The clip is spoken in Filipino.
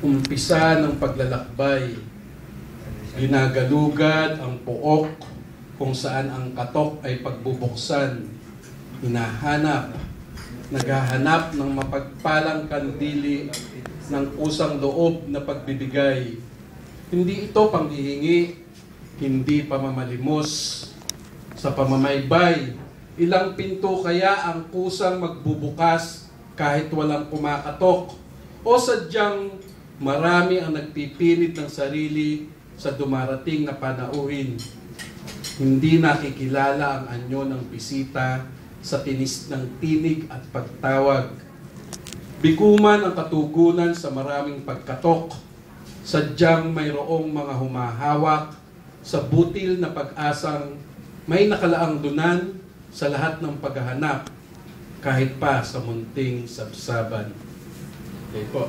Umpisa ng paglalakbay, ginagalugad ang puok kung saan ang katok ay pagbubuksan, hinahanap, naghahanap ng mapagpalang kandili ng kusang loob na pagbibigay. Hindi ito panghihingi, hindi pamamalimos. Sa pamamaybay, ilang pinto kaya ang kusang magbubukas kahit walang kumakatok? O sadyang marami ang nagpipilit ng sarili sa dumarating na panauhin? Hindi nakikilala ang anyo ng bisita sa tinis ng tinig at pagtawag. Bikuman ang katugunan sa maraming pagkatok. Sadyang mayroong mga humahawak sa butil na pag-asang may nakalaang dunan sa lahat ng paghahanap, kahit pa sa munting sabsaban. Okay po.